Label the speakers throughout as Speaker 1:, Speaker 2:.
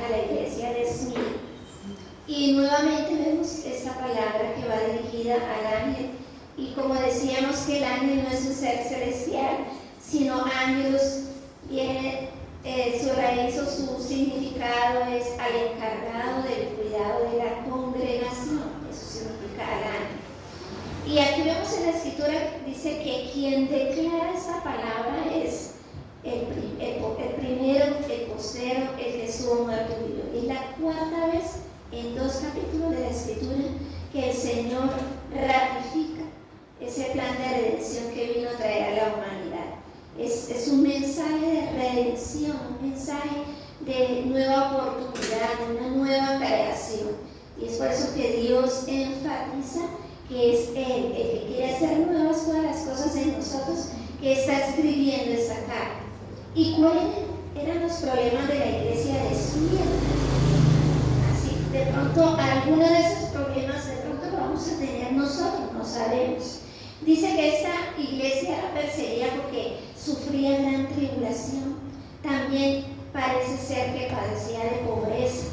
Speaker 1: a la iglesia de Esmirna. Y nuevamente vemos esta palabra que va dirigida al ángel. Y como decíamos que el ángel no es un ser celestial, sino ángelos, viene su raíz o su significado es al encargado del cuidado de la congregación. Eso significa al ángel. Y aquí vemos en la escritura, dice que quien declara esta palabra es el primero, el postero, el que estuvo muerto y vivió. Es la cuarta vez en 2 capítulos de la escritura que el Señor ratifica ese plan de redención que vino a traer a la humanidad. Es un mensaje de redención, un mensaje de nueva oportunidad, de una nueva creación. Y es por eso que Dios enfatiza que es Él, el que quiere hacer nuevas todas las cosas en nosotros, que está escribiendo esta carta. ¿Y cuáles eran los problemas de la iglesia de Esmirna? Así, de pronto, algunos de esos problemas de pronto vamos a tener nosotros, no sabemos. Dice que esta iglesia era perseguida porque sufría gran tribulación. También parece ser que padecía de pobreza.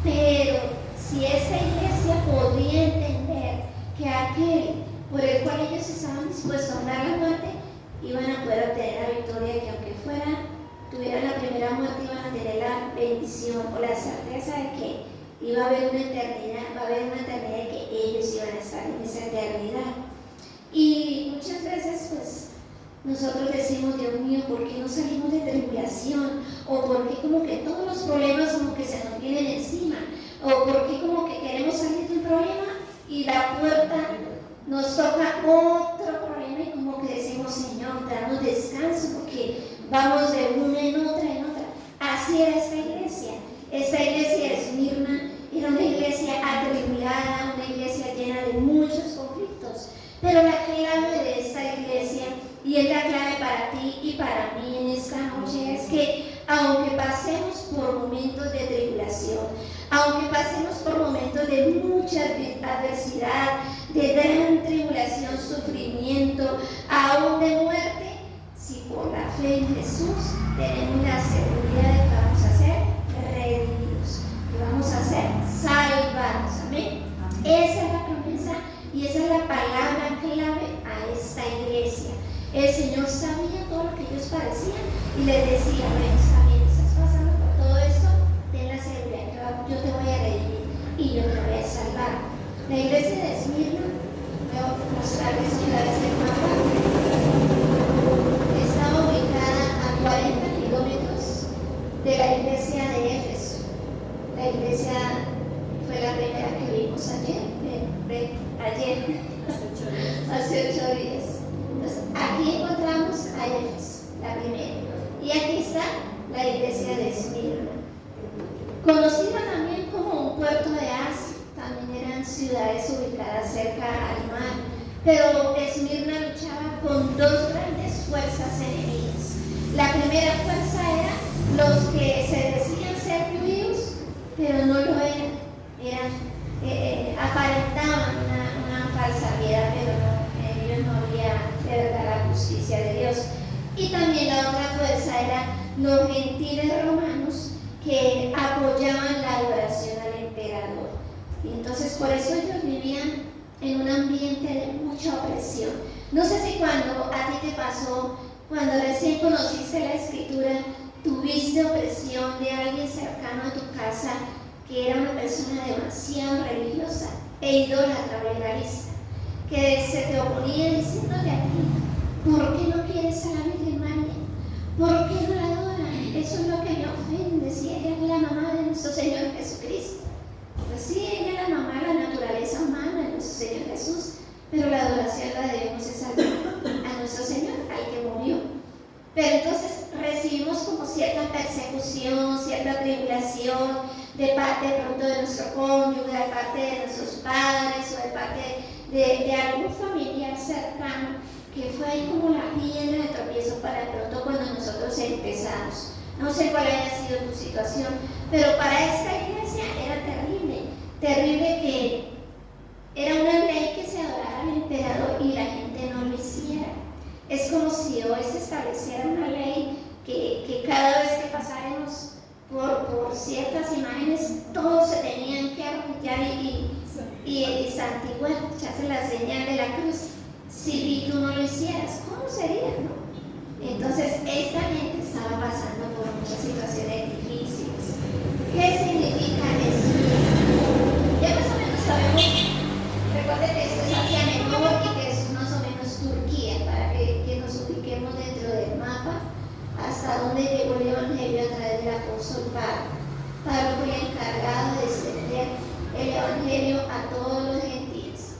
Speaker 1: Pero si esta iglesia podía entender que aquel por el cual ellos estaban dispuestos a dar la muerte, iban a poder obtener la victoria, que aunque tuvieran la primera muerte, iban a tener la bendición o la certeza de que iba a haber una eternidad, de que ellos iban a estar en esa eternidad. Y muchas veces pues nosotros decimos, Dios mío, ¿por qué no salimos de tribulación? O ¿por qué como que todos los problemas como que se nos vienen encima? O ¿por qué como que queremos salir de un problema y la puerta nos toca otro problema y como que decimos, Señor, danos descanso porque vamos de una en otra? Así era esta iglesia. Esta iglesia de Esmirna era una iglesia atribulada, una iglesia llena de muchos conflictos. Pero la clave de esta iglesia, y es la clave para ti y para mí en esta noche, es que aunque pasemos por momentos de tribulación, aunque pasemos por momentos de mucha adversidad, de gran tribulación, sufrimiento, aún de muerte, si por la fe en Jesús tenemos la seguridad de que vamos a ser redimidos, que vamos a ser salvados. Amén. Esa es la promesa y esa es la palabra clave a esta iglesia. El Señor sabía todo lo que ellos padecían y les decía, bueno, está bien, estás pasando por todo esto, ten la seguridad que yo te voy a redimir y yo te voy a salvar. La iglesia de Esmirna, voy a mostrarles ciudades del mapa, estaba ubicada a 40 kilómetros de la iglesia de Éfeso. La iglesia fue la primera que vimos ayer, hace 8 días. Entonces, aquí encontramos a Éfeso, la primera. Y aquí está la iglesia de Esmirna. Conocida también como un puerto de Asia, también eran ciudades ubicadas cerca al mar. Pero Esmirna luchaba con 2 grandes fuerzas enemigas. La primera fuerza era los que se decían ser judíos, pero no lo eran. Aparentaban una falsa piedad, pero no, en ellos no había de verdad la justicia de Dios. Y también la otra fuerza era los gentiles romanos que apoyaban la adoración al emperador. Y entonces por eso ellos vivían en un ambiente de mucha opresión. No sé si cuando a ti te pasó, cuando recién conociste la escritura, tuviste opresión de alguien cercano a tu casa que era una persona demasiado religiosa e idólatra o legalista, que se te oponía diciéndote a ti, ¿por qué no quieres a la Virgen María? ¿Por qué no la adoran? Eso es lo que me ofende, si ella es la mamá de nuestro Señor Jesucristo. Pues sí, ella es la mamá de la naturaleza humana de nuestro Señor Jesús, pero la adoración la debemos es a nuestro Señor, al que murió. Pero entonces recibimos como cierta persecución, cierta tribulación de parte de pronto de nuestro cónyuge, de parte de nuestros padres o de parte de algún familiar cercano, que fue ahí como la piedra de tropiezo para de pronto cuando nosotros empezamos. No sé cuál haya sido tu situación, pero para esta iglesia era terrible que era una ley que se adorara al emperador y la gente no lo hiciera. Es como si hoy se estableciera una ley que cada vez que pasáramos por ciertas imágenes, todos se tenían que arrodillar y santiguar, echarse la señal de la cruz. Si tú no lo hicieras, ¿cómo sería, no? Entonces, esta gente estaba pasando por muchas situaciones difíciles. ¿Qué significa eso? Ya más o menos sabemos, recuerden que esto es Asia Menor y que es más o menos Turquía, para que nos ubiquemos dentro del mapa, hasta donde llegó el Evangelio a través del apóstol Pablo. Pablo fue el encargado de extender el Evangelio a todos los gentiles.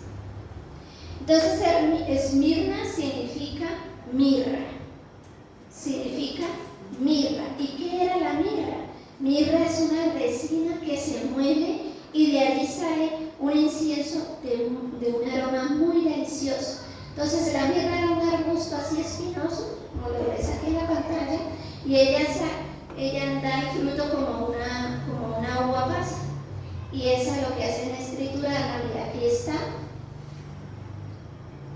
Speaker 1: Entonces, Esmirna significa mirra. Significa mirra. ¿Y qué era la mirra? Mirra es una resina que se mueve y de allí sale un incienso de un aroma muy delicioso. Entonces la mirra era un arbusto así espinoso, como lo ves aquí en la pantalla, y ella da el fruto como una uva pasa. Y esa es lo que hace en la escritura, mira, aquí está.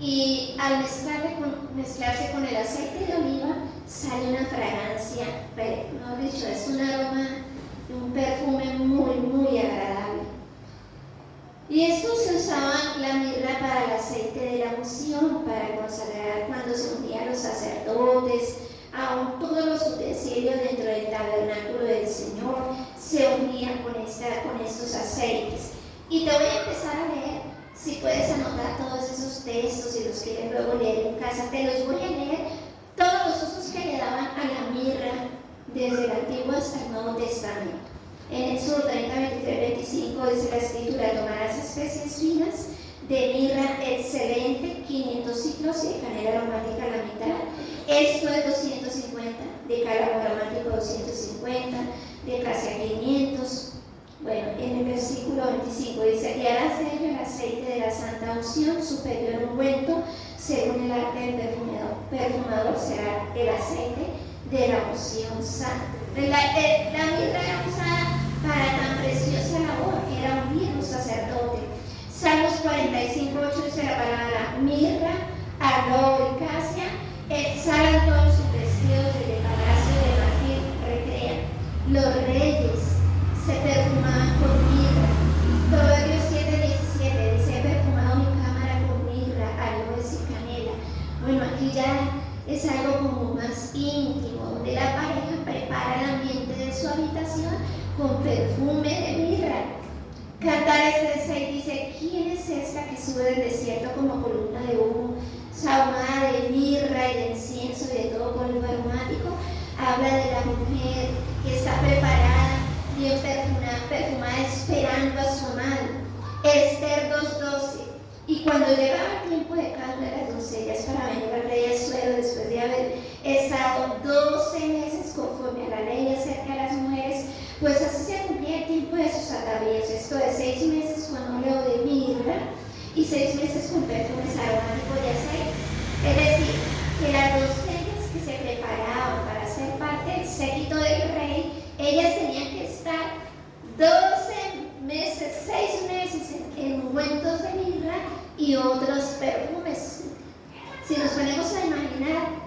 Speaker 1: Y al mezclarse con el aceite de oliva, sale una fragancia, mejor dicho, es un aroma, un perfume muy, muy agradable. Y esto se usaba la mirra para el aceite de la unción, para consagrar cuando se ungían los sacerdotes, aún todos los utensilios dentro del tabernáculo del Señor se unían con estos aceites. Y te voy a empezar a leer, si puedes anotar todos esos textos, si los quieres luego leer en casa, te los voy a leer, todos los usos que le daban a la mirra desde el Antiguo hasta el Nuevo Testamento. En Éxodo 30, 23, 25 dice la escritura: tomarás especies finas de mirra excelente, 500 ciclos, y de canela aromática a la mitad. Esto es 250, de cálamo aromático 250, de acacia 500. Bueno, en el versículo 25 dice: y harás de ello el aceite de la santa unción, superior ungüento, según el arte del perfumador será el aceite de la unción santa. La mirra era usada para tan preciosa labor, que era ungir un sacerdote. Salmos 45, 8 dice la palabra: mirra, aloe y casia exhalan todos sus vestidos desde el palacio de marfil recrean. Los reyes se perfumaban con mirra. Proverbios 7:17 dice: he perfumado mi cámara con mirra, aloes y canela. Bueno, aquí ya es algo como más íntimo, donde la pareja prepara el ambiente de su habitación con perfume de mirra. Cantares 3:6 dice: ¿quién es esta que sube del desierto como columna de humo, sahumada de mirra y de incienso y de todo polvo aromático? Habla de la mujer que está preparada, bien perfumada, esperando a su amado. Esther 2:12. Y cuando llegaba el tiempo de caldo de las doncellas para venir al rey Asuero, después de haber estado 12 meses conforme a la ley acerca de las mujeres, pues así se cumplía el tiempo de sus atavíos. Esto es 6 meses con óleo de mirra y 6 meses con perfumes aromáticos de aceite. Es decir, que las doncellas que se preparaban para ser parte del séquito del rey, ellas tenían que estar 12 meses, 6 meses en ungüentos de mirra y otros perfumes. Si nos ponemos a imaginar,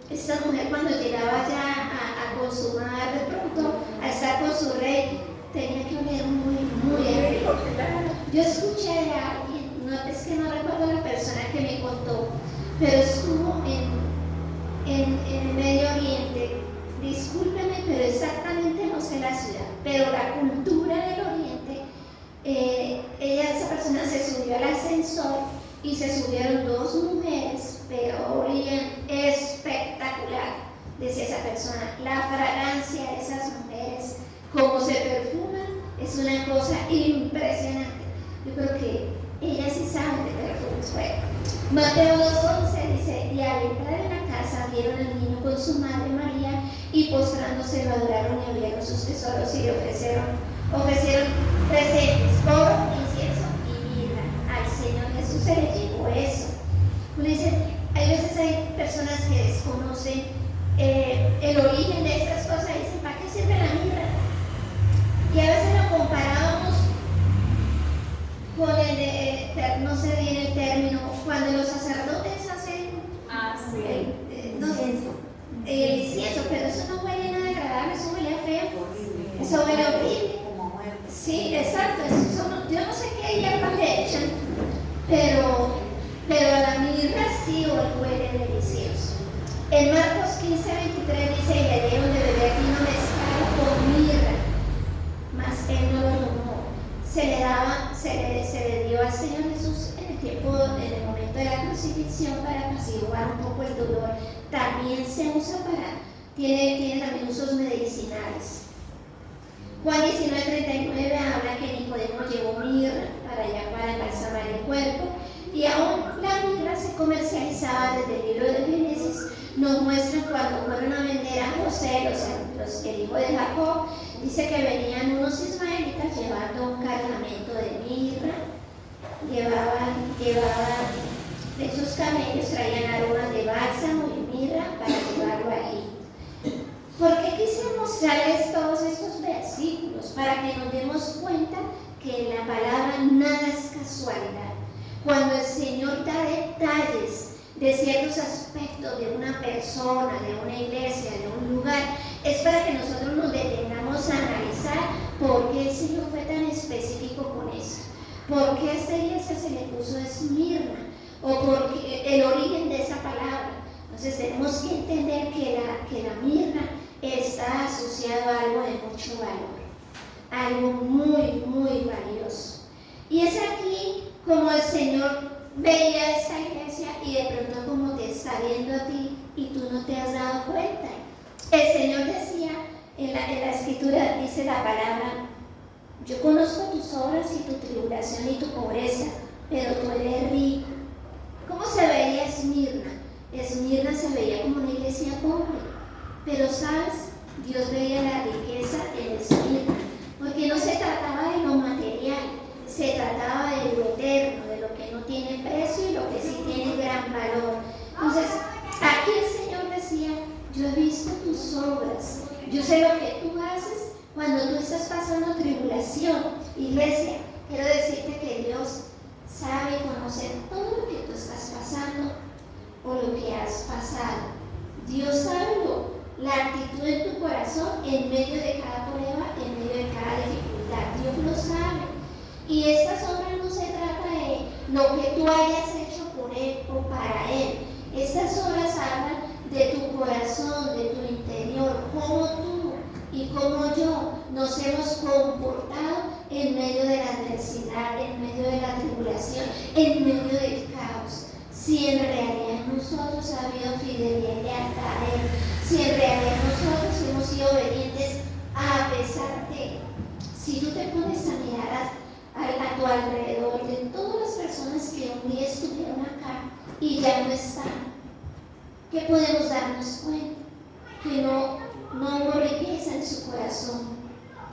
Speaker 1: esta mujer cuando llegaba ya a consumar de pronto, a estar con su rey, tenía que oler muy, muy rico. Yo escuché de alguien, es que no recuerdo la persona que me contó, pero estuvo en el Medio Oriente. Discúlpeme, pero exactamente no sé la ciudad, pero la cultura del Oriente, esa persona se subió al ascensor y se subieron 2 mujeres, pero olían espectacular, decía esa persona. La fragancia de esas mujeres, cómo se perfuman, es una cosa impresionante. Yo creo que ellas sí saben de perfumes. Bueno, Mateo 2:11 dice: y al entrar en la casa vieron al niño con su madre María, y postrándose lo adoraron y abrieron sus tesoros y le ofrecieron presentes, oro, incienso y mirra. Al Señor Jesús se le llegó eso. Uno dice, hay veces hay personas que desconocen el origen de estas cosas y dicen: ¿para qué sirve la mirra? Y a veces lo comparábamos con no sé bien el término, cuando los sacerdotes hacen el incienso, pero eso no huele nada agradable, eso huele a feo. Eso huele horrible.
Speaker 2: Como muerte.
Speaker 1: Sí, exacto. Yo no sé qué hierbas le echan, pero a la mirra sí huele delicioso. En Marcos 15:23 dice: y le dieron de beber vino mezclado con mirra, mas él no lo tomó. Se le dio al Señor Jesús en el momento de la crucifixión para apaciguar un poco el dolor. También se usa tiene también usos medicinales. Juan 19:39 habla que Nicodemo llevó mirra para embalsamar el cuerpo, y aún la mirra se comercializaba desde el libro de Génesis. Nos muestran cuando fueron a vender a José, el hijo de Jacob, dice que venían unos ismaelitas llevando un cargamento de mirra, llevaban de esos camellos, traían aromas de bálsamo y mirra para llevarlo allí. ¿Por qué quise mostrarles todos estos versículos? Para que nos demos cuenta que en la palabra nada es casualidad. Cuando el Señor da detalles de ciertos aspectos de una persona, de una iglesia, de un lugar, es para que nosotros nos detengamos a analizar por qué el Señor fue tan específico con eso. ¿Por qué a esta iglesia se le puso Esmirna? O por qué el origen de esa palabra. Entonces tenemos que entender que la mirra está asociado a algo de mucho valor, algo muy, muy valioso. Y es aquí como el Señor veía esta iglesia y de pronto como te está viendo a ti y tú no te has dado cuenta. El Señor decía, en la escritura dice la palabra: yo conozco tus obras y tu tribulación y tu pobreza, pero tú eres rico. ¿Cómo se veía Esmirna? Esmirna se veía como una iglesia pobre, pero ¿sabes? Dios veía la riqueza en Esmirna, porque no se trataba de lo material, se trataba de lo eterno, de lo que no tiene precio y lo que sí tiene gran valor. Entonces, aquí el Señor decía: yo he visto tus obras, yo sé lo que tú haces cuando tú estás pasando tribulación. Iglesia, quiero decirte que Dios sabe conocer todo lo que tú estás pasando o lo que has pasado. Dios sabe la actitud de tu corazón en medio de cada prueba, en medio de cada dificultad. Dios lo sabe. Y estas obras no se trata de lo que tú hayas hecho por Él o para Él. Estas obras hablan de tu corazón, de tu interior, cómo tú y cómo yo nos hemos comportado en medio de la adversidad, en medio de la tribulación, en medio del caos. Si en realidad nosotros ha habido fidelidad y lealtad a Él, si en realidad nosotros hemos sido obedientes a pesar de. Si tú te pones a mirar a tu alrededor de todas las personas que un día estuvieron acá y ya no están, ¿qué podemos darnos cuenta? Que no hubo riqueza en su corazón,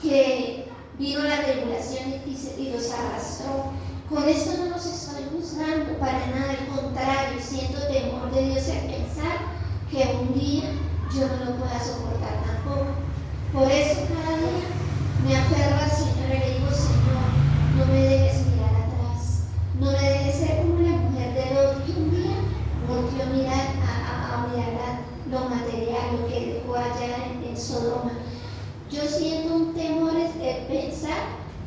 Speaker 1: que vino la tribulación y los arrastró. Con esto no los estoy juzgando para nada, al contrario, siento temor de Dios en pensar que un día yo no lo pueda soportar tampoco. Por eso cada día me aferro al Señor y le digo: Señor, no me dejes mirar atrás, no me dejes ser como la mujer de Lot, que un día volvió a mirar lo material, lo que dejó allá en Sodoma. Yo siento un temor de pensar,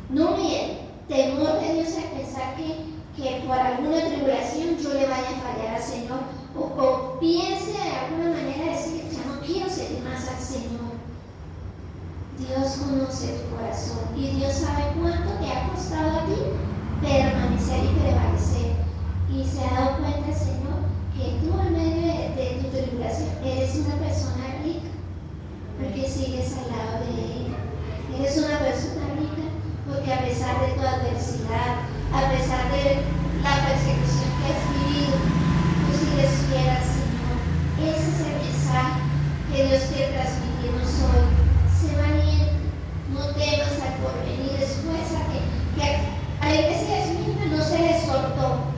Speaker 1: no miedo, temor de Dios al pensar que por alguna tribulación yo le vaya a fallar al Señor, o piense de alguna manera decir: ya no quiero seguir más al Señor. Dios conoce tu corazón y Dios sabe cuánto te ha costado a ti permanecer y prevalecer, y se ha dado cuenta el Señor que tú en medio de tu tribulación eres una persona rica, porque sigues al lado de Él. Eres una persona rica porque a pesar de tu adversidad, a pesar de la persecución que has vivido, tú sigues fiel al Señor. Ese es el mensaje que Dios quiere transmitirnos hoy. Sé valiente, no temas al porvenir. Esfuerza que a la iglesia de Esmirna no se les soltó.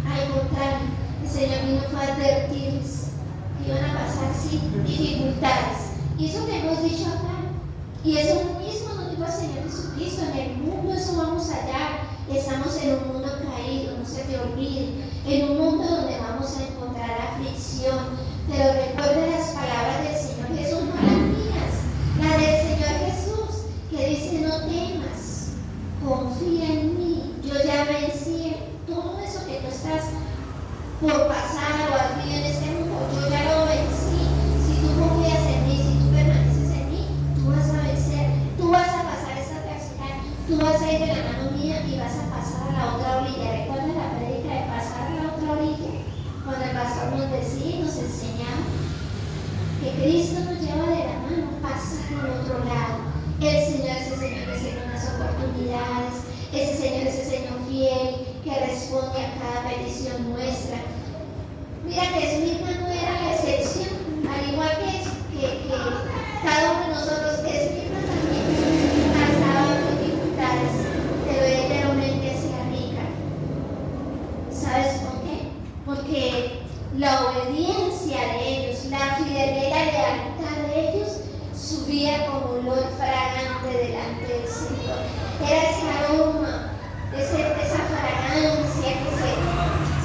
Speaker 1: Al contrario, el Señor vino fue a advertirles que iban a pasar dificultades. Y eso que hemos dicho acá, y eso mismo nos dijo el Señor Jesucristo: en el mundo eso vamos allá. Estamos en un mundo caído, no se te olvide, en un mundo donde vamos a encontrar aflicción. Pero recuerda las palabras del Señor Jesús, no las mías, las del Señor Jesús. ese Señor fiel que responde a cada petición nuestra. Mira que Esmirna no era la excepción, al igual que cada uno de nosotros, Esmirna también pasaba por dificultades, pero ella era una iglesia rica. ¿Sabes por qué? Porque la obediencia de ellos, la fidelidad y la lealtad de ellos subía como un olor fragante delante del Señor. Era ese aroma, esa fragancia que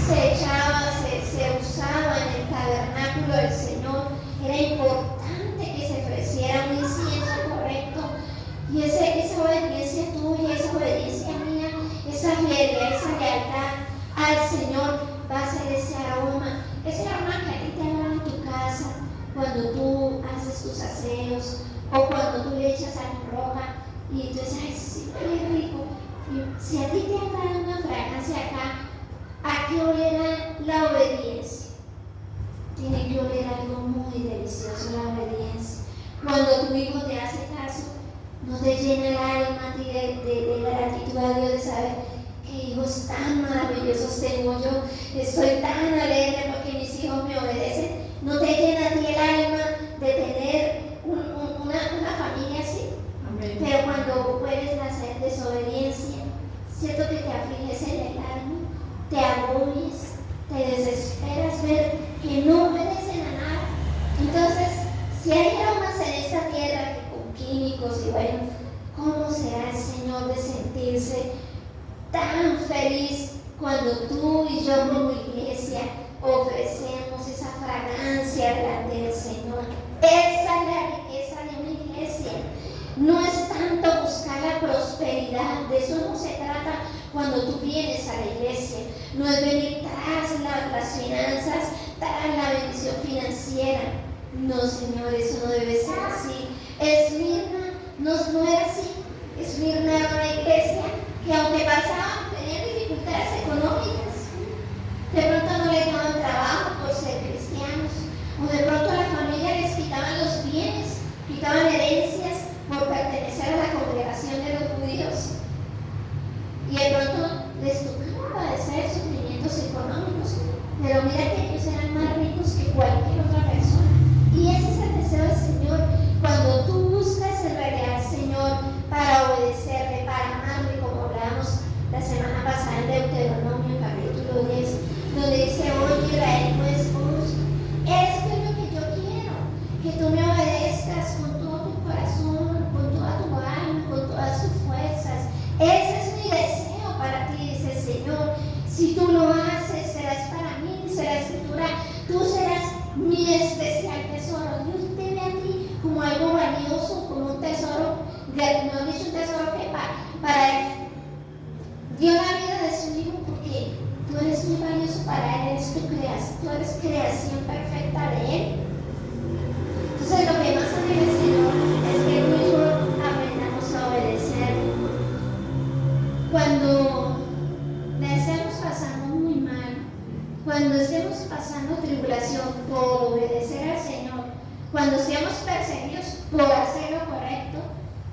Speaker 1: se echaba, se usaba en el tabernáculo del Señor. Era importante que se ofreciera un incienso correcto. Y esa obediencia tuya, esa obediencia mía, esa fidelidad, esa lealtad al Señor va a ser ese aroma que a ti te agrada en tu casa, cuando tú haces tus aseos o cuando tú le echas a tu ropa y tú dices, ay, sí, qué rico. Y si a ti te agrada una fragancia acá, ¿a qué olerá la obediencia? Tiene que oler algo muy delicioso, la obediencia. Cuando tu hijo te hace caso, no te llena el alma de gratitud a Dios, de saber qué hijos tan maravillosos tengo yo. Estoy tan alegre porque mis hijos me obedecen. No te llena a ti el alma de tener una familia así. Amén. Pero cuando puedes nacer desobediencia, cierto que te afliges en el alma, te agobias, te desesperas ver que no obedecen a nada. Entonces, si hay aromas en esta tierra que con químicos y bueno, ¿cómo será el Señor de sentirse tan feliz cuando tú y yo como iglesia ofrecemos esa fragancia delante del Señor? Esa es la riqueza de una iglesia. No es tanto buscar la prosperidad, de eso no se trata cuando tú vienes a la iglesia. No es venir tras las finanzas, tras la bendición financiera. No, Señor, eso no debe ser así. Esmirna no era así. Esmirna era una iglesia que aunque pasaban, tenían dificultades económicas. De pronto no les daban trabajo por ser cristianos, o de pronto la familia les quitaban los bienes, quitaban herencias por pertenecer a la congregación de los judíos. Y de pronto les tocaba padecer sufrimientos económicos, pero mira que ellos eran más ricos que cualquier otra persona. Y ese es el deseo del Señor. Cuando tú buscas en realidad al Señor para obedecerle, para amarle, como hablábamos la semana pasada en Deuteronomio capítulo 10, donde dice, oye Israel, pues esto es lo que yo quiero, que tú me obedezcas con todo tu corazón, con toda tu alma, con todas tus fuerzas. Ese es mi deseo para ti, dice el Señor. Si tú lo haces, serás para mí, dice la Escritura, tú serás mi especial tesoro. Dios te ve a ti como algo valioso, como un tesoro, no dicho un tesoro que para él dio la vida de su hijo, porque tú eres muy valioso para él, eres tu creación, tú eres creación perfecta de él. Entonces lo que más anhela el Señor es que tú y yo aprendamos a obedecer. Cuando la estemos pasando muy mal, cuando estemos pasando tribulación por obedecer al Señor, cuando seamos perseguidos por hacer lo correcto,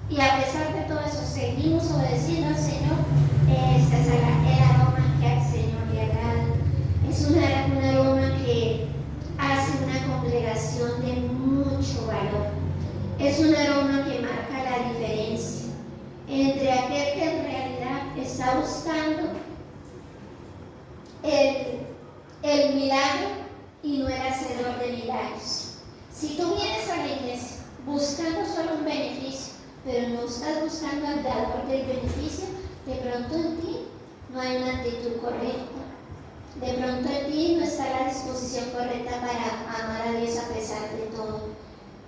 Speaker 1: y a pesar de todo eso seguimos obedeciendo al Señor, este es el aroma que al Señor le agrada. Es un aroma que hace una congregación de mucho valor. Es un aroma que marca la diferencia entre aquel que en realidad está buscando el milagro y no el hacedor de milagros. Si tú vienes a la iglesia buscando solo un beneficio, pero no estás buscando al dador del beneficio, de pronto en ti no hay una actitud correcta. De pronto en ti no está la disposición correcta para amar a Dios a pesar de todo.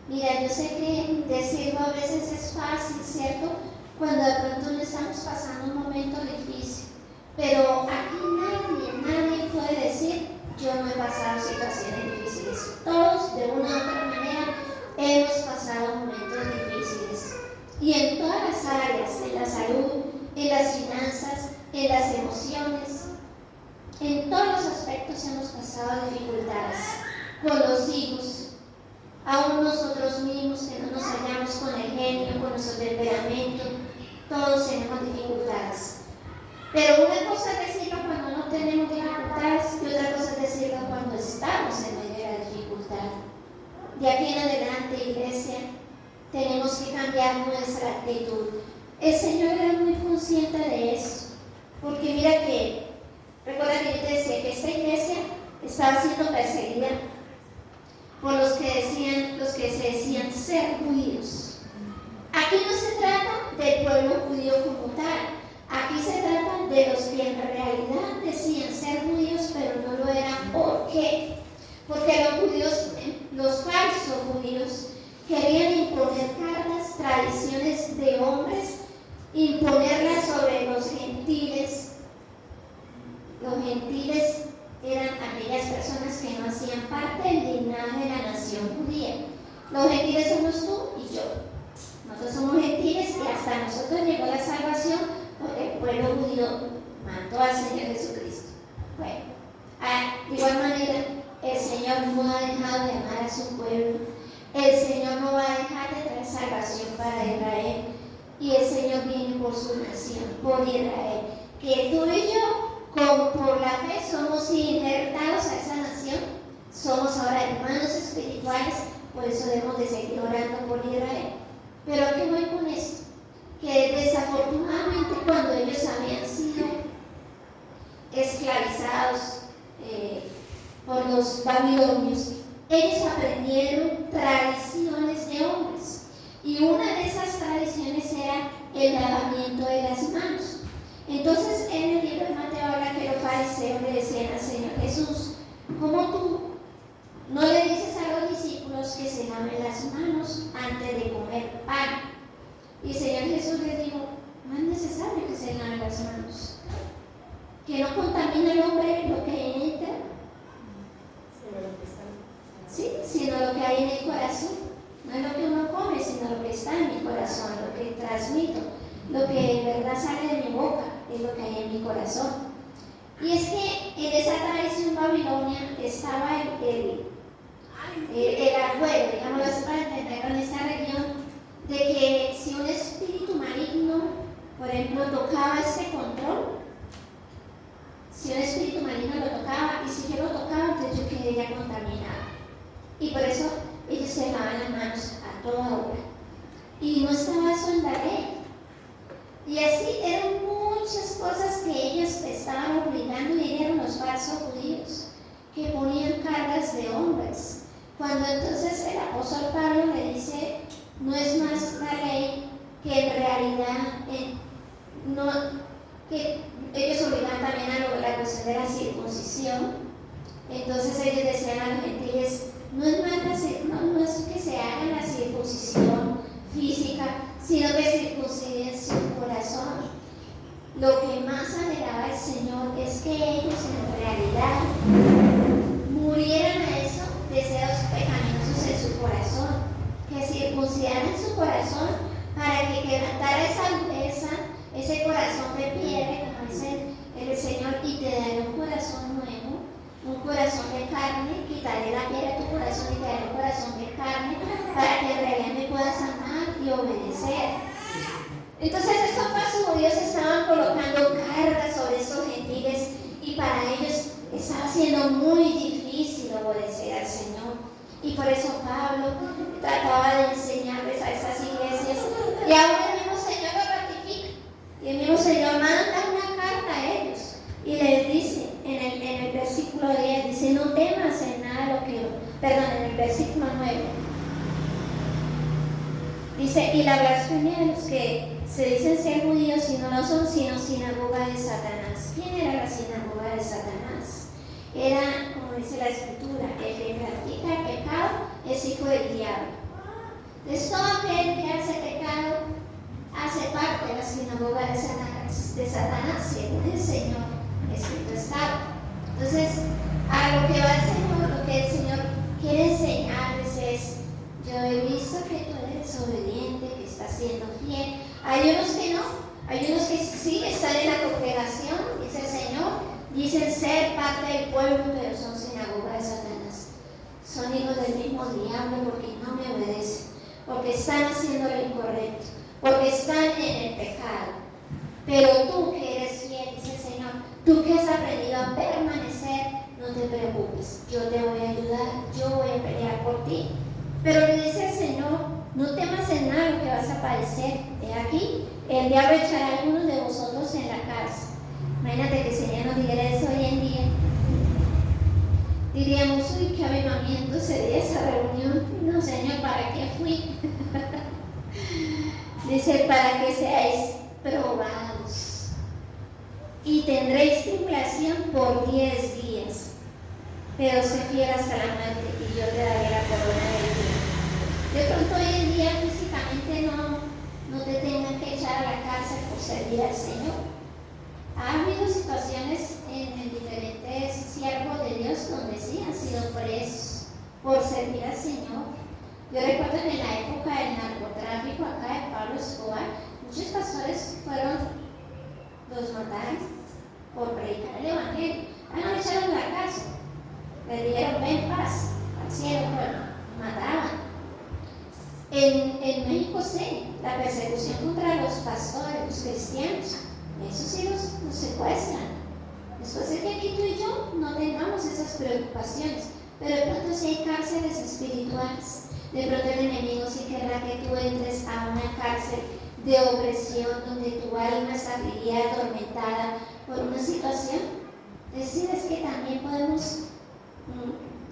Speaker 1: Mira, yo sé que decirlo a veces es fácil, ¿cierto? Cuando de pronto no estamos pasando un momento difícil. Pero aquí nadie puede decir, yo no he pasado situaciones difíciles. Todos, de una u otra manera, hemos pasado momentos difíciles. Y en todas las áreas, en la salud, en las finanzas, en las emociones, en todos los aspectos hemos pasado dificultades. Con los hijos, aún nosotros mismos que no nos hallamos con el genio, con nuestro temperamento, todos tenemos dificultades. Pero una cosa es decirlo cuando no tenemos dificultades y otra cosa es decirlo cuando estamos en medio de la dificultad. De aquí en adelante, iglesia, tenemos que cambiar nuestra actitud. El Señor era muy consciente de eso, porque mira que, recuerda que yo te decía que esta iglesia estaba siendo perseguida por los que se decían ser judíos. Aquí no se trata del pueblo judío como tal, aquí se trata de los que en realidad decían ser judíos, pero no lo eran. ¿Por qué? Porque los judíos, los falsos judíos, querían imponer cargas, tradiciones de hombres, imponerlas sobre los gentiles. Los gentiles eran aquellas personas que no hacían parte del linaje de la nación judía. Los gentiles somos tú y yo. Nosotros somos gentiles y hasta nosotros llegó la salvación porque el pueblo judío mandó al Señor Jesucristo. Bueno, de igual manera, el Señor no ha dejado de amar a su pueblo. El Señor no va a dejar de traer salvación para Israel. Y el Señor viene por su nación, por Israel. Que tú y yo, por la fe, somos injertados a esa nación. Somos ahora hermanos espirituales, por eso debemos de seguir orando por Israel. Pero ¿a qué voy con esto? Que desafortunadamente cuando ellos habían sido esclavizados por los babilonios, ellos aprendieron tradiciones de hombres. Y una de esas tradiciones era el lavamiento de las manos. Entonces, en el libro de Mateo habla que los fariseos le decían al Señor Jesús: ¿cómo tú no le dices a los discípulos que se laven las manos antes de comer pan? Y el Señor Jesús les dijo: no es necesario que se laven las manos, que no contamina al hombre lo que entra, sí, sino lo que hay en el corazón. No es lo que uno come, sino lo que está en mi corazón, lo que transmito, lo que en verdad sale de mi boca, es lo que hay en mi corazón. Y es que en esa tradición babilonia estaba el acuerdo, digamos así para entenderlo en esta región, de que si un espíritu maligno, por ejemplo, tocaba este control, si un espíritu maligno lo tocaba, y si yo lo tocaba, entonces yo quedaría contaminado. Y por eso ellos se lavaban las manos a toda hora. Y no estaba eso en la ley. Y así eran muchas cosas que ellos estaban obligando, y eran los falsos judíos, que ponían cargas de hombres. Cuando entonces el apóstol Pablo le dice: no es más la ley, que en realidad que ellos obligaban también a la cuestión de la circuncisión. Entonces ellos decían a los gentiles: no es que se haga la circuncisión física, sino que circunciden su corazón. Lo que más anhelaba el Señor es que ellos en realidad murieran a esos deseos pecaminosos en su corazón, que circuncidaran su corazón para que quebrantara esa dureza, ese corazón de piedra, como dice el Señor, y te daré un corazón nuevo, un corazón de carne. Quitaré la piedra de tu corazón y te daré un corazón de carne, para que en realidad me puedas amar y obedecer. Entonces estos falsos judíos estaban colocando cargas sobre esos gentiles, y para ellos estaba siendo muy difícil obedecer al Señor. Y por eso Pablo trataba de enseñarles a esas iglesias, y ahora el mismo Señor lo ratifica, y el mismo Señor manda una carta a ellos y les dice en el versículo 10, dice: no temas en nada en el versículo 9 dice: y la blasfemia de los que se dicen ser judíos y no lo son, sino sinagoga de Satanás. ¿Quién era la sinagoga de Satanás? Era, como dice la Escritura, el que practica el pecado es hijo del diablo. Entonces todo aquel que hace pecado hace parte de la sinagoga de Satanás, según el Señor, escrito está. Entonces, a lo que va el Señor, lo que el Señor quiere enseñarles es: yo he visto que tú eres obediente, que estás siendo fiel. Hay unos que no, hay unos que sí están en la congregación, dice el Señor, dicen ser parte del pueblo, pero son sinagoga de Satanás. Son hijos del mismo diablo, porque no me obedecen, porque están haciendo lo incorrecto, porque están en el pecado. Pero tú que eres fiel, Tú que has aprendido a permanecer, no te preocupes, yo te voy a ayudar, yo voy a pelear por ti. Pero le dice el Señor, no temas en nada lo que vas a padecer. He aquí, el diablo echará a algunos de vosotros en la cárcel. Imagínate que el Señor nos dijera eso hoy en día. Diríamos, uy, qué avivamiento sería esa reunión. No, Señor, ¿para qué fui? Dice, para que seáis probados. Y tendréis tribulación por 10 días. Pero sé fiel hasta la muerte y yo te daré la corona de vida. De pronto hoy en día físicamente no te tengan que echar a la cárcel por servir al Señor. Ha habido situaciones en diferentes siervos de Dios donde sí han sido presos por servir al Señor. Yo recuerdo que en la época del narcotráfico acá de Pablo Escobar, muchos pastores los mataron por predicar el Evangelio. No echaron a la cárcel, le dieron en paz al cielo, pero mataban. En México sí, la persecución contra los pastores, los cristianos, eso sí los secuestran. Después de que aquí tú y yo no tengamos esas preocupaciones, pero de pronto sí hay cárceles espirituales. De pronto el enemigo sí querrá que tú entres a una cárcel de opresión donde tu alma está afligida, atormentada por una situación. Decides que también podemos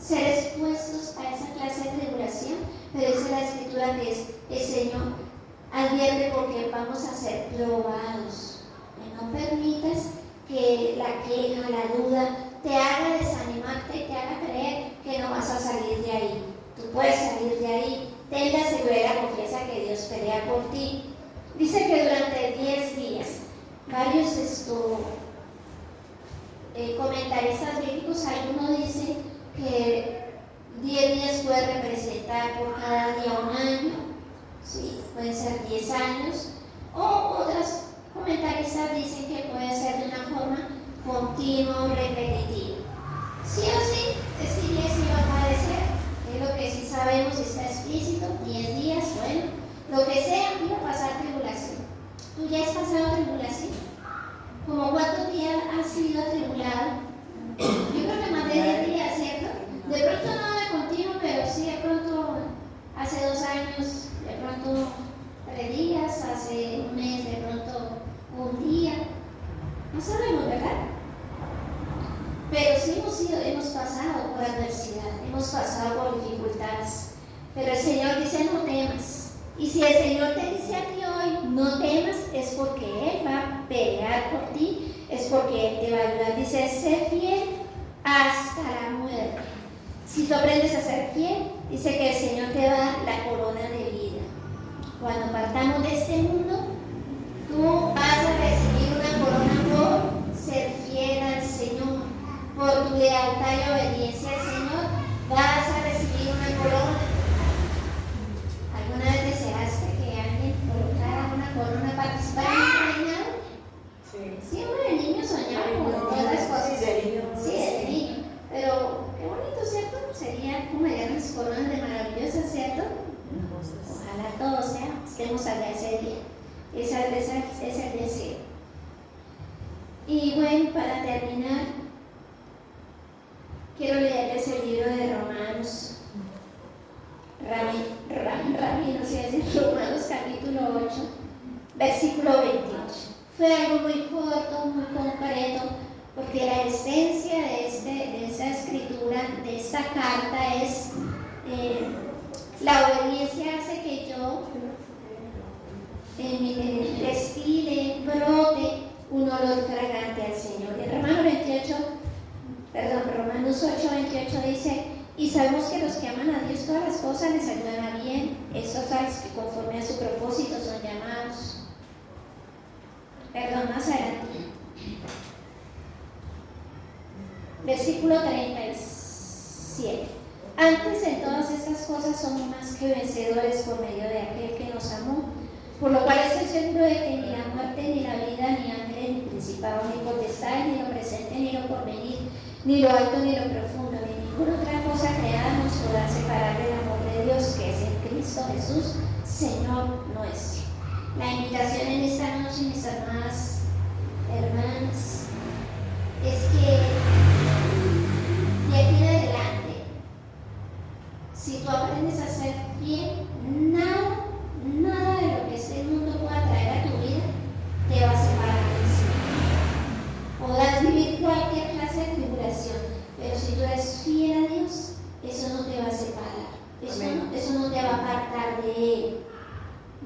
Speaker 1: ser expuestos a esa clase de tribulación, pero dice la Escritura que es el Señor advierte porque vamos a ser probados. No permitas que la queja, la duda te haga desanimarte y te haga creer que no vas a salir de ahí. Tú puedes salir de ahí. Ten la seguridad y la confianza que Dios pelea por ti. Dice que durante 10 días, varios comentaristas bíblicos, algunos dicen que 10 días puede representar por cada día un año, ¿sí? Pueden ser 10 años, o otras comentaristas dicen que puede ser de una forma continua o repetitiva. Sí o sí, este día sí va a aparecer, es lo que sí sabemos, está explícito, 10 días, bueno, lo que sea, iba a pasar tribulación. ¿Tú ya has pasado tribulación? ¿Como cuántos días has sido atribulado? Yo creo que más de 10 días, ¿cierto? De pronto no de continuo, pero sí de pronto hace 2 años, de pronto 3 días, hace un mes, de pronto un día. No sabemos, ¿verdad? Pero sí hemos pasado por adversidad, hemos pasado por dificultades. Pero el Señor dice no temas. Y si el Señor te dice a ti hoy no temas, es porque Él va a pelear por ti, es porque Él te va a ayudar. Dice, sé fiel hasta la muerte. Si tú aprendes a ser fiel, dice que el Señor te va a dar la corona de vida. Cuando partamos de este mundo, tú vas a recibir una corona por ser fiel al Señor, por tu lealtad y obediencia al Señor. Vas a recibir una corona. ¿Alguna vez deseaste que alguien colocara una corona para participar en un reinado? Sí, uno de niño soñaba con todas las cosas. Sí, de niño. Pero qué bonito, ¿cierto? Sería como unas coronas de maravillosas, ¿cierto? Ojalá todos estemos allá ese día. Ese es el deseo. Y bueno, para terminar, quiero leerles el libro de Romanos. Romanos capítulo 8, versículo 28. Fue algo muy corto, muy concreto, porque la esencia de esta escritura, de esta carta es la obediencia hace que yo destile, brote un olor fragante al Señor. En Romanos 8, 28 dice, y sabemos que los que aman a Dios todas las cosas les ayudan a bien, esos a los que conforme a su propósito son llamados. Más adelante. Versículo 37. Antes en todas estas cosas somos más que vencedores por medio de aquel que nos amó, por lo cual estoy seguro de que ni la muerte, ni la vida, ni ángeles, ni principados, ni potestades, ni lo presente, ni lo porvenir, ni lo alto, ni lo profundo, ni ninguna otra cosa creada nos podrá separar del amor de Dios que es en Cristo Jesús, Señor nuestro. La invitación en esta noche, mis amadas hermanas, Si tú aprendes a ser fiel, nada de lo que este mundo pueda traer a tu vida te va a separar del Señor. Podrás vivir cualquier clase de tribulación, pero si tú eres fiel a Dios, eso no te va a separar. Eso no te va a apartar de Él.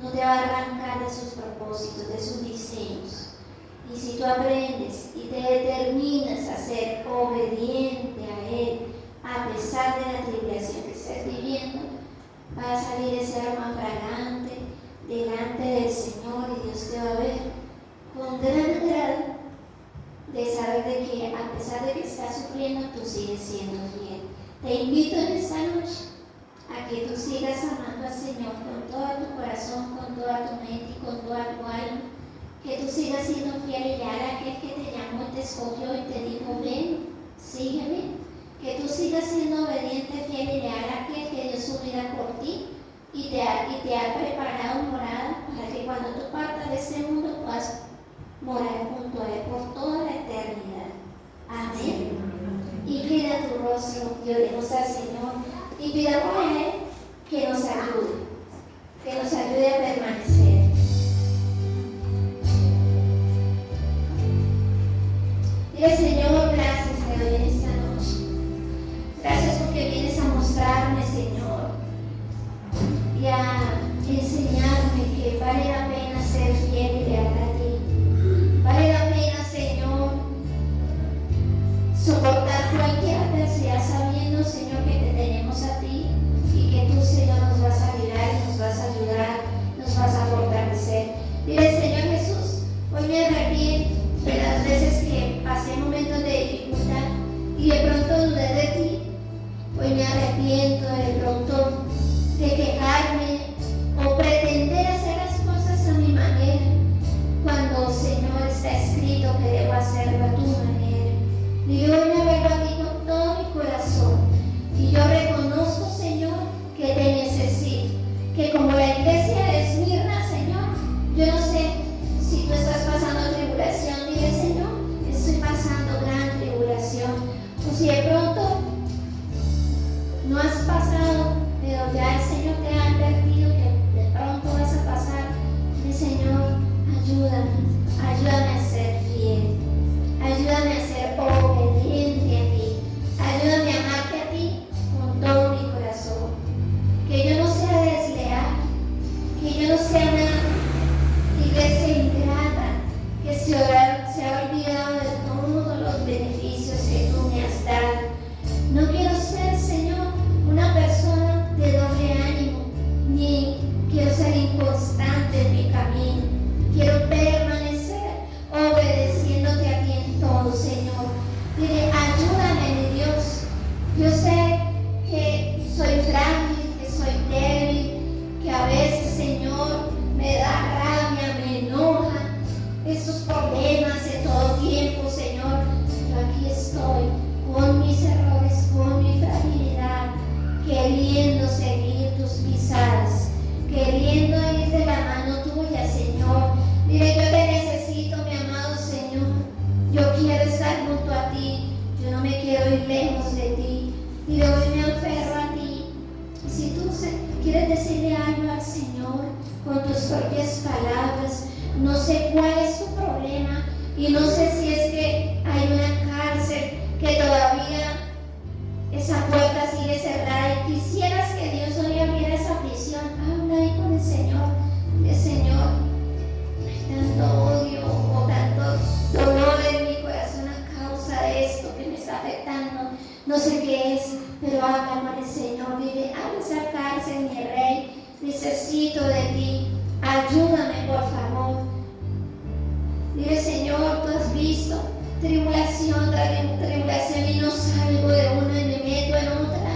Speaker 1: No te va a arrancar de sus propósitos, de sus diseños. Y si tú aprendes y te determinas a ser obediente a Él, a pesar de la tribulación que estés viviendo, va a salir ese aroma fragante delante del Señor y Dios te va a ver con gran grado de saber de que a pesar de que estás sufriendo, tú sigues siendo fiel. Te invito en esta noche a que tú sigas amando al Señor con todo tu corazón, con toda tu mente y con toda tu alma. Que tú sigas siendo fiel y leal a aquel que te llamó y te escogió y te dijo, ven, sígueme. Que tú sigas siendo obediente, fiel y leal a aquel que dio su vida por ti y te ha preparado morada para que cuando tú partas de este mundo puedas morar junto a Él por toda la eternidad. Amén. Inclina tu rostro y oremos al Señor y pidamos a Él que nos ayude a permanecer. Dile, Señor, gracias te doy en esta noche. Gracias porque vienes a mostrarme, Señor, y a enseñarme que vale la pena ser fiel y leal a ti. Vale la pena, Señor, soportar cualquier adversidad sabiendo, Señor, que te tenemos a ti y que tú, Señor, nos vas a librar y nos vas a ayudar, nos vas a fortalecer. Dile, Señor Jesús, hoy me arrepiento de las veces que pasé momentos de dificultad y de pronto dudé de ti. Hoy me arrepiento de pronto de quejarme o pretender hacer las cosas a mi manera, cuando, Señor, está escrito que debo hacerlo a tu manera. Y hoy me vuelvo a ti con todo mi corazón y yo reconozco, Señor, que te necesito, que como la iglesia de Esmirna, Señor, yo no sé si tú estás pasando tribulación, dile, Señor, estoy pasando gran tribulación, o si de pronto no has pasado, pero ya el Señor te ha advertido que de pronto vas a pasar. Dile, Señor, ayúdame a ser fiel, ayúdame a ser obediente a ti, ayúdame a amarte a ti con todo mi corazón, que yo no sea desleal, que yo no sea una iglesia ingrata, que se ha olvidado de todos los beneficios que tú me has dado. No quiero ser, Señor, una persona de doble ánimo, ni quiero ser inconstante en mi camino. Quiero permanecer obedeciéndote a ti en todo, Señor. Dile, ayúdame, mi Dios. Yo sé que soy frágil, que soy débil, que a veces, Señor, me da rabia, me enoja esos problemas de todo tiempo, Señor. Pero aquí estoy con mis errores, con mi fragilidad, queriendo seguir tus pisadas, queriendo ir de la mano tuya, Señor. Dile, yo te necesito, mi amado Señor. Yo quiero estar junto a ti. Yo no me quiero ir lejos de ti. Dile, hoy me aferro a ti. Y si tú quieres decirle algo al Señor con tus propias palabras, no sé cuál es tu problema y no sé si es que hay una cárcel que todavía esa puerta sigue cerrada y quisieras que Dios hoy abriera esa prisión. Habla ahí con el Señor. Dile, Señor, hay tanto odio o tanto dolor en mi corazón a causa de esto que me está afectando. No sé qué es, pero habla con el Señor. Dile, abre esa cárcel, mi Rey. Necesito de ti. Ayúdame, por favor. Dile, Señor, tú has visto tribulación tras tribulación y no salgo de una y me meto en otra.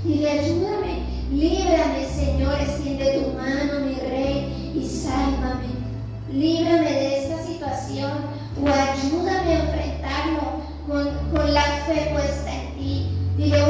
Speaker 1: Dile, ayúdame, líbrame, Señor, extiende tu mano, mi Rey, y sálvame. Líbrame de esta situación o ayúdame a enfrentarlo con la fe puesta en ti. Dile,